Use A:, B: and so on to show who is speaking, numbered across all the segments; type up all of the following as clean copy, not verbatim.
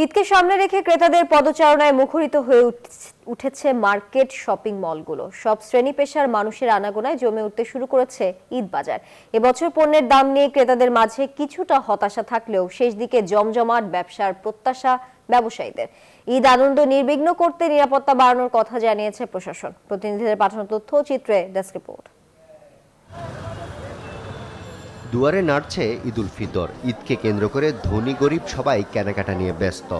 A: ঈদকে সামনে রেখে ক্রেতাদের পদচারণায় মুখরিত হয়ে উঠেছে মার্কেট শপিং মলগুলো। সব শ্রেণী পেশার মানুষের আনাগোনায় জমে উঠতে শুরু করেছে ঈদ বাজার। এবছর পণ্যের দাম নিয়ে ক্রেতাদের মাঝে কিছুটা হতাশা থাকলেও শেষ দিকে জমজমাট ব্যবসার প্রত্যাশা ব্যবসায়ীদের। ঈদ আনন্দ নির্বিঘ্ন করতে নিরাপত্তা বাড়ানোর কথা জানিয়েছে প্রশাসন। প্রতিনিধিদের পাঠানো তথ্য ও চিত্রে ডেস্ক রিপোর্ট।
B: দুয়ারে নাড়ছে ঈদুল ফিতর। ঈদকে কেন্দ্র করে ধনী গরিব সবাই কেনাকাটা নিয়ে ব্যস্ত।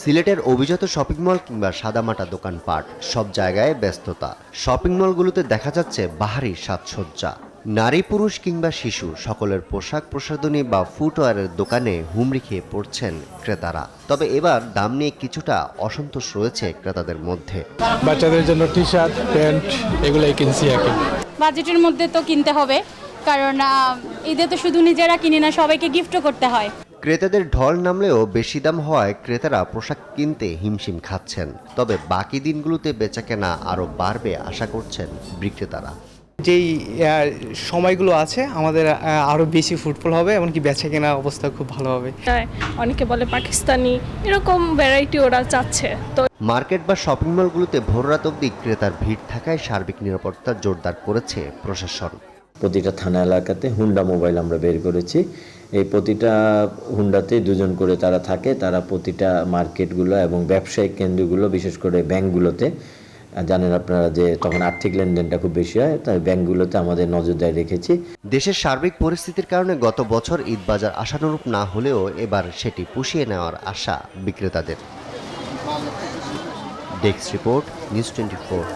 B: সিলেটের অভিজাত শপিং মল কিংবা সাদামাটা দোকানপাট, সব জায়গায় ব্যস্ততা। শপিং মলগুলোতে দেখা যাচ্ছে বাহারি সাজসজ্জা। নারী পুরুষ কিংবা শিশু সকলের পোশাক প্রসাধনী বা ফুটওয়্যারের দোকানে হুমড়ি খেয়ে পড়ছেন ক্রেতারা। তবে এবার দাম নিয়ে কিছুটা অসন্তোষ রয়েছে ক্রেতাদের মধ্যে।
C: বাচ্চাদের জন্য টি শার্ট প্যান্ট এগুলাই কিনছি এখন।
D: বাজেটের মধ্যে তো কিনতে হবে, কারণ ঈদে তো শুধু নিজেরা কিনি না, সবাইকে গিফটও করতে হয়।
B: ক্রেতাদের ঢল নামলেও বেশি দাম হওয়ায় ক্রেতারা পোশাক কিনতে হিমশিম খাচ্ছেন। তবে বাকি দিনগুলোতে বেচাকেনা আরও বাড়বে আশা করছেন বিক্রেতারা।
E: যেই সময়গুলো আছে আমাদের আরও বেশি ফুটফল হবে, এমনকি বেচাকেনা অবস্থা খুব ভালো হবে।
F: অনেকে বলে পাকিস্তানি, এরকম ভ্যারাইটি ওরা চাচ্ছে। তো
B: মার্কেট বা শপিং মলগুলোতে ভোররাত অবধি ক্রেতার ভিড় থাকায় সার্বিক নিরাপত্তা জোরদার করেছে প্রশাসন।
G: প্রতিটা থানা এলাকাতে হুন্ডা মোবাইল আমরা বের করেছি। এই প্রতিটা হুন্ডাতে দুজন করে তারা থাকে। তারা প্রতিটা মার্কেটগুলো এবং ব্যবসায়িক কেন্দ্রগুলো, বিশেষ করে ব্যাংকগুলোতে, জানেন আপনারা যে তখন আর্থিক লেনদেনটা খুব বেশি হয়, তাই ব্যাংকগুলোতে আমাদের নজরদারি রেখেছি।
B: দেশের সার্বিক পরিস্থিতির কারণে গত বছর ঈদ বাজার আশানুরূপ না হলেও এবার সেটি পুষিয়ে নেওয়ার আশা বিক্রেতাদের। Desk report, news 24।